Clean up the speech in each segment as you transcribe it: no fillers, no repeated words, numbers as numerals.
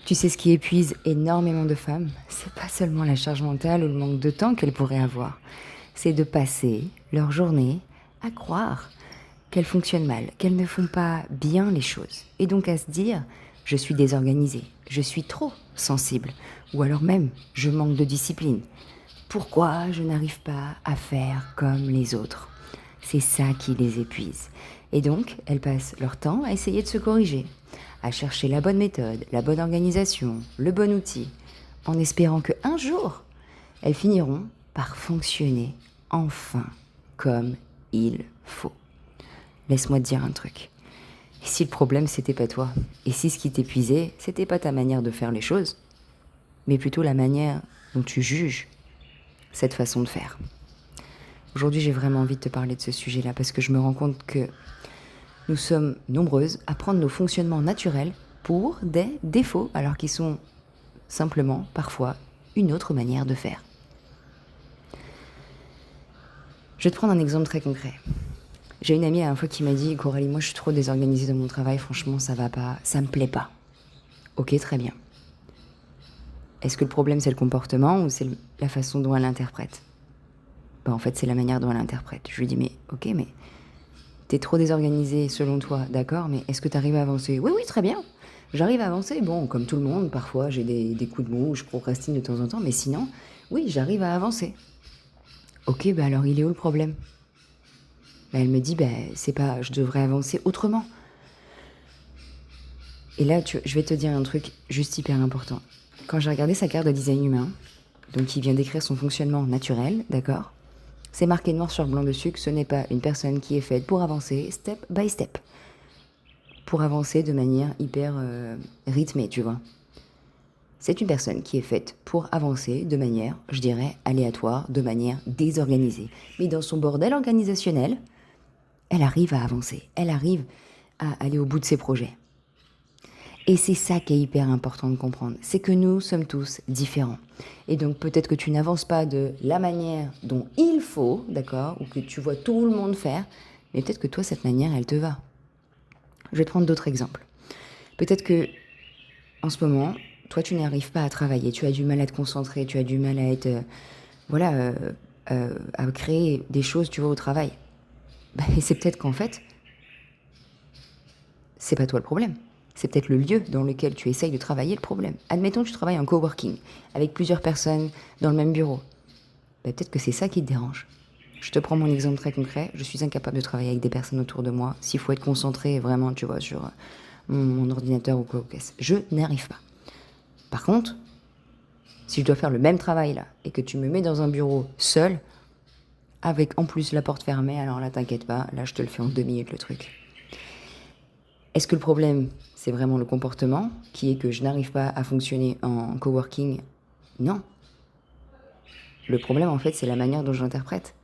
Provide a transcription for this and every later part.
Tu sais ce qui épuise énormément de femmes? C'est pas seulement la charge mentale ou le manque de temps qu'elles pourraient avoir. C'est de passer leur journée à croire qu'elles fonctionnent mal, qu'elles ne font pas bien les choses. Et donc à se dire, je suis désorganisée, je suis trop sensible, ou alors même, je manque de discipline. Pourquoi je n'arrive pas à faire comme les autres? C'est ça qui les épuise. Et donc, elles passent leur temps à essayer de se corriger, à chercher la bonne méthode, la bonne organisation, le bon outil, en espérant qu'un jour, elles finiront par fonctionner enfin comme il faut. Laisse-moi te dire un truc. Et si le problème, c'était pas toi? Et si ce qui t'épuisait, c'était pas ta manière de faire les choses, mais plutôt la manière dont tu juges cette façon de faire? Aujourd'hui, j'ai vraiment envie de te parler de ce sujet-là parce que je me rends compte que nous sommes nombreuses à prendre nos fonctionnements naturels pour des défauts, alors qu'ils sont simplement, parfois, une autre manière de faire. Je vais te prendre un exemple très concret. J'ai une amie à la fois qui m'a dit: Coralie, moi je suis trop désorganisée dans mon travail, franchement ça va pas, ça me plaît pas. Ok, très bien. Est-ce que le problème c'est le comportement ou c'est la façon dont elle l'interprète? En fait c'est la manière dont elle l'interprète. Je lui dis: mais ok, mais t'es trop désorganisée selon toi, d'accord, mais est-ce que t'arrives à avancer? Oui, oui, très bien. J'arrive à avancer, bon, comme tout le monde, parfois j'ai des coups de mou, je procrastine de temps en temps, mais sinon, oui, j'arrive à avancer. Ok, alors il est où le problème? Elle me dit: c'est pas, je devrais avancer autrement. Et là, je vais te dire un truc juste hyper important. Quand j'ai regardé sa carte de design humain, donc qui vient décrire son fonctionnement naturel, d'accord, c'est marqué noir sur blanc dessus que ce n'est pas une personne qui est faite pour avancer step by step. Pour avancer de manière hyper rythmée, tu vois. C'est une personne qui est faite pour avancer de manière, je dirais, aléatoire, de manière désorganisée. Mais dans son bordel organisationnel, elle arrive à avancer, elle arrive à aller au bout de ses projets. Et c'est ça qui est hyper important de comprendre, c'est que nous sommes tous différents. Et donc peut-être que tu n'avances pas de la manière dont il faut, d'accord, ou que tu vois tout le monde faire, mais peut-être que toi, cette manière, elle te va. Je vais te prendre d'autres exemples. Peut-être que, en ce moment, toi, tu n'arrives pas à travailler, tu as du mal à te concentrer, tu as du mal à être, à créer des choses, tu vois, au travail. Et c'est peut-être qu'en fait, c'est pas toi le problème. C'est peut-être le lieu dans lequel tu essayes de travailler le problème. Admettons que tu travailles en coworking, avec plusieurs personnes dans le même bureau. Peut-être que c'est ça qui te dérange. Je te prends mon exemple très concret. Je suis incapable de travailler avec des personnes autour de moi. S'il faut être concentré vraiment, tu vois, sur mon ordinateur ou quoi, je n'arrive pas. Par contre, si je dois faire le même travail là, et que tu me mets dans un bureau seul, avec en plus la porte fermée, alors là, t'inquiète pas, là, je te le fais en 2 minutes le truc. Est-ce que le problème, c'est vraiment le comportement, qui est que je n'arrive pas à fonctionner en coworking? Non. Le problème, en fait, c'est la manière dont je l'interprète.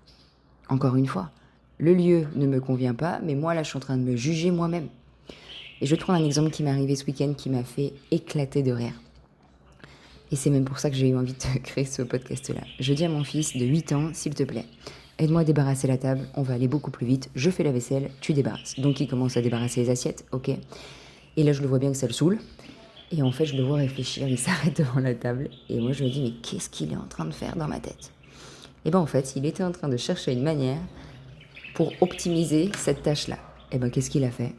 Encore une fois, le lieu ne me convient pas, mais moi, là, je suis en train de me juger moi-même. Et je vais te prendre un exemple qui m'est arrivé ce week-end qui m'a fait éclater de rire. Et c'est même pour ça que j'ai eu envie de créer ce podcast-là. Je dis à mon fils de 8 ans, s'il te plaît, aide-moi à débarrasser la table, on va aller beaucoup plus vite, je fais la vaisselle, tu débarrasses. Donc il commence à débarrasser les assiettes, ok. Et là je le vois bien que ça le saoule. Et en fait je le vois réfléchir, il s'arrête devant la table. Et moi je me dis, mais qu'est-ce qu'il est en train de faire dans ma tête? Et en fait, il était en train de chercher une manière pour optimiser cette tâche-là. Et qu'est-ce qu'il a fait?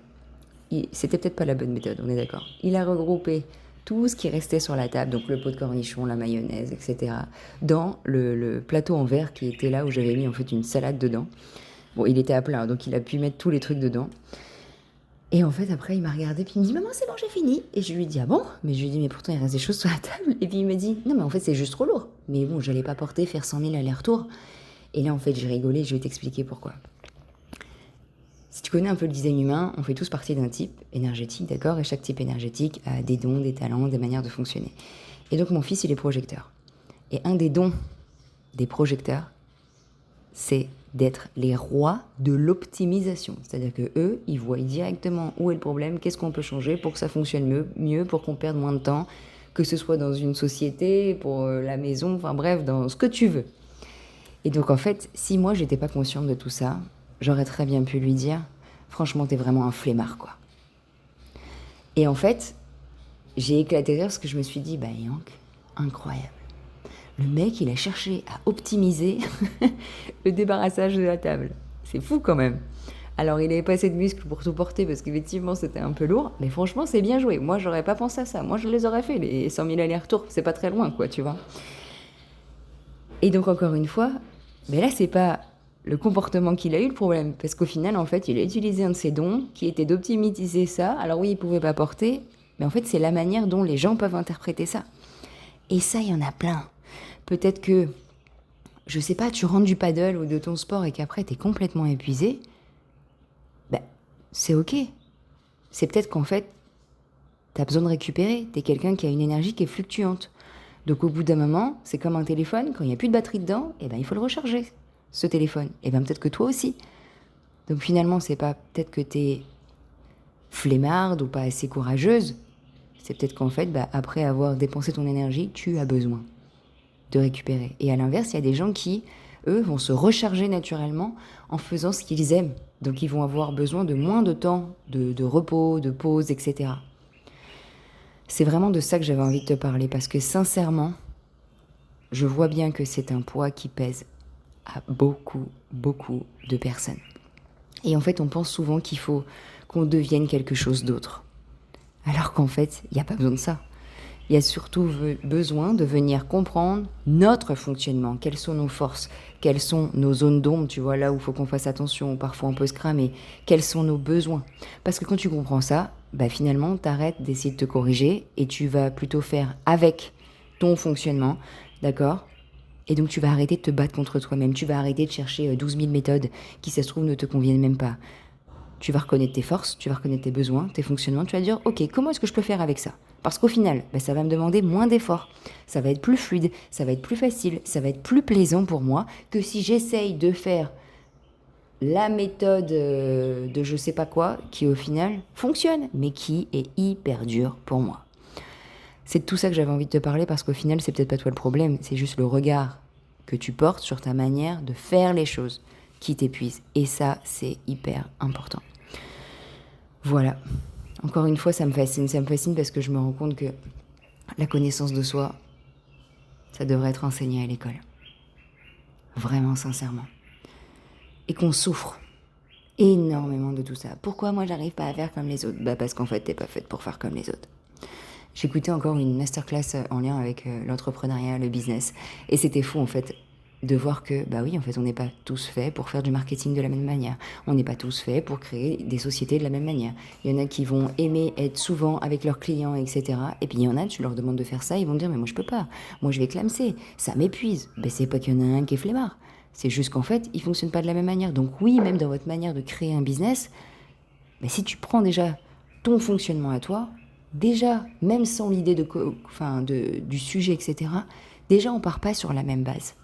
C'était peut-être pas la bonne méthode, on est d'accord. Il a regroupé tout ce qui restait sur la table, donc le pot de cornichons, la mayonnaise, etc., dans le plateau en verre qui était là où j'avais mis en fait une salade dedans. Bon, il était à plat, donc il a pu mettre tous les trucs dedans. Et en fait, après, il m'a regardé, puis il me dit: Maman, c'est bon, j'ai fini. Et je lui dis: Ah bon? Mais je lui dis: Mais pourtant, il reste des choses sur la table. Et puis il me dit: Non, mais en fait, c'est juste trop lourd. Mais bon, j'allais pas porter, faire 100 000 allers-retours. Et là, en fait, j'ai rigolé, je vais t'expliquer pourquoi. Si tu connais un peu le design humain, on fait tous partie d'un type énergétique, d'accord? Et chaque type énergétique a des dons, des talents, des manières de fonctionner. Et donc mon fils, il est projecteur. Et un des dons des projecteurs, c'est d'être les rois de l'optimisation. C'est-à-dire que eux, ils voient directement où est le problème, qu'est-ce qu'on peut changer pour que ça fonctionne mieux, pour qu'on perde moins de temps, que ce soit dans une société, pour la maison, enfin bref, dans ce que tu veux. Et donc en fait, si moi j'étais pas consciente de tout ça, j'aurais très bien pu lui dire: franchement, t'es vraiment un flemmard, quoi. Et en fait, j'ai éclaté de rire parce que je me suis dit, bah Yank, incroyable. Le mec, il a cherché à optimiser le débarrassage de la table. C'est fou quand même. Alors, il avait pas assez de muscles pour tout porter parce qu'effectivement, c'était un peu lourd. Mais franchement, c'est bien joué. Moi, j'aurais pas pensé à ça. Moi, je les aurais fait, les 100 000 allers-retours. C'est pas très loin, quoi, tu vois. Et donc, encore une fois, mais là, c'est pas le comportement qu'il a eu le problème. Parce qu'au final, en fait, il a utilisé un de ses dons qui était d'optimiser ça. Alors oui, il pouvait pas porter. Mais en fait, c'est la manière dont les gens peuvent interpréter ça. Et ça, il y en a plein. Peut-être que, je sais pas, tu rentres du paddle ou de ton sport et qu'après, t'es complètement épuisé. Ben, c'est ok. C'est peut-être qu'en fait, t'as besoin de récupérer. T'es quelqu'un qui a une énergie qui est fluctuante. Donc au bout d'un moment, c'est comme un téléphone, quand il n'y a plus de batterie dedans, eh ben, il faut le recharger, ce téléphone. Et bien peut-être que toi aussi. Donc finalement, c'est pas peut-être que t'es flemmarde ou pas assez courageuse. C'est peut-être qu'en fait, bah, après avoir dépensé ton énergie, tu as besoin de récupérer. Et à l'inverse, il y a des gens qui, eux, vont se recharger naturellement en faisant ce qu'ils aiment. Donc ils vont avoir besoin de moins de temps, de repos, de pause, etc. C'est vraiment de ça que j'avais envie de te parler, parce que sincèrement, je vois bien que c'est un poids qui pèse à beaucoup, beaucoup de personnes. Et en fait, on pense souvent qu'il faut qu'on devienne quelque chose d'autre. Alors qu'en fait, il n'y a pas besoin de ça. Il y a surtout besoin de venir comprendre notre fonctionnement, quelles sont nos forces, quelles sont nos zones d'ombre, tu vois, là où il faut qu'on fasse attention, où parfois on peut se cramer, quels sont nos besoins. Parce que quand tu comprends ça, bah finalement, t'arrêtes d'essayer de te corriger et tu vas plutôt faire avec ton fonctionnement, d'accord ? Et donc tu vas arrêter de te battre contre toi-même, tu vas arrêter de chercher 12 000 méthodes qui, ça se trouve, ne te conviennent même pas. Tu vas reconnaître tes forces, tu vas reconnaître tes besoins, tes fonctionnements, tu vas dire, ok, comment est-ce que je peux faire avec ça ? Parce qu'au final, bah, ça va me demander moins d'efforts, ça va être plus fluide, ça va être plus facile, ça va être plus plaisant pour moi que si j'essaye de faire la méthode de je sais pas quoi, qui au final fonctionne, mais qui est hyper dure pour moi. C'est de tout ça que j'avais envie de te parler, parce qu'au final, c'est peut-être pas toi le problème, c'est juste le regard que tu portes sur ta manière de faire les choses qui t'épuise. Et ça, c'est hyper important. Voilà. Encore une fois, ça me fascine. Ça me fascine parce que je me rends compte que la connaissance de soi, ça devrait être enseigné à l'école. Vraiment, sincèrement. Et qu'on souffre énormément de tout ça. Pourquoi moi, j'arrive pas à faire comme les autres ? Bah parce qu'en fait, t'es pas faite pour faire comme les autres. J'écoutais encore une masterclass en lien avec l'entrepreneuriat, le business. Et c'était fou, en fait, de voir que, bah oui, en fait, on n'est pas tous faits pour faire du marketing de la même manière. On n'est pas tous faits pour créer des sociétés de la même manière. Il y en a qui vont aimer être souvent avec leurs clients, etc. Et puis il y en a, tu leur demandes de faire ça, ils vont dire, mais moi je peux pas. Moi je vais clamser. Ça m'épuise. Ben c'est pas qu'il y en a un qui est flemmard. C'est juste qu'en fait, ils fonctionnent pas de la même manière. Donc oui, même dans votre manière de créer un business, ben si tu prends déjà ton fonctionnement à toi, déjà, même sans l'idée du sujet, etc., déjà on part pas sur la même base.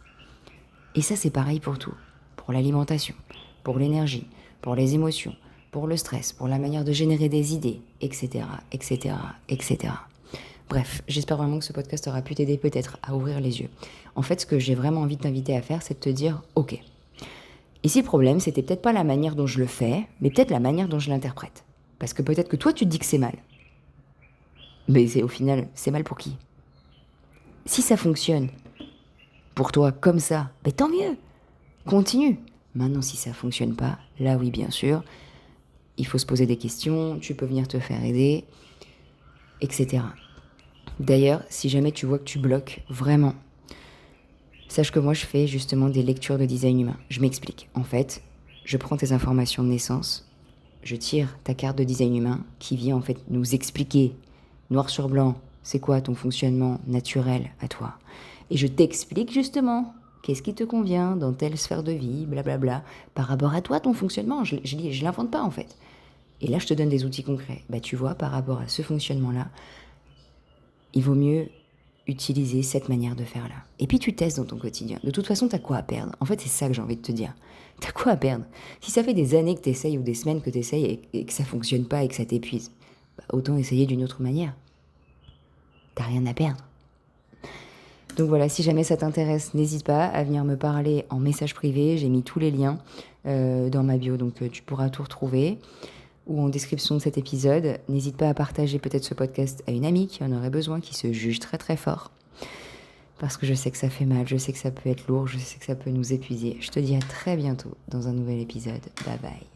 Et ça, c'est pareil pour tout. Pour l'alimentation, pour l'énergie, pour les émotions, pour le stress, pour la manière de générer des idées, etc., etc., etc. Bref, j'espère vraiment que ce podcast aura pu t'aider peut-être à ouvrir les yeux. En fait, ce que j'ai vraiment envie de t'inviter à faire, c'est de te dire, ok, ici le problème, c'était peut-être pas la manière dont je le fais, mais peut-être la manière dont je l'interprète. Parce que peut-être que toi, tu te dis que c'est mal. Mais au final, c'est mal pour qui ? Si ça fonctionne pour toi comme ça, ben tant mieux. Continue. Maintenant, si ça fonctionne pas, là oui, bien sûr, il faut se poser des questions, tu peux venir te faire aider, etc. D'ailleurs, si jamais tu vois que tu bloques, vraiment, sache que moi, je fais justement des lectures de design humain. Je m'explique. En fait, je prends tes informations de naissance, je tire ta carte de design humain qui vient en fait nous expliquer, noir sur blanc, c'est quoi ton fonctionnement naturel à toi. Et je t'explique justement qu'est-ce qui te convient dans telle sphère de vie, blablabla, par rapport à toi, ton fonctionnement. Je l'invente pas en fait. Et là, je te donne des outils concrets. Bah, tu vois, par rapport à ce fonctionnement-là, il vaut mieux utiliser cette manière de faire là. Et puis tu testes dans ton quotidien. De toute façon, t'as quoi à perdre ? En fait, c'est ça que j'ai envie de te dire. T'as quoi à perdre ? Si ça fait des années que t'essayes ou des semaines que t'essayes et que ça fonctionne pas et que ça t'épuise, bah, autant essayer d'une autre manière. T'as rien à perdre. Donc voilà, si jamais ça t'intéresse, n'hésite pas à venir me parler en message privé. J'ai mis tous les liens dans ma bio, donc tu pourras tout retrouver. ou en description de cet épisode. N'hésite pas à partager peut-être ce podcast à une amie qui en aurait besoin, qui se juge très très fort. Parce que je sais que ça fait mal, je sais que ça peut être lourd, je sais que ça peut nous épuiser. Je te dis à très bientôt dans un nouvel épisode. Bye bye.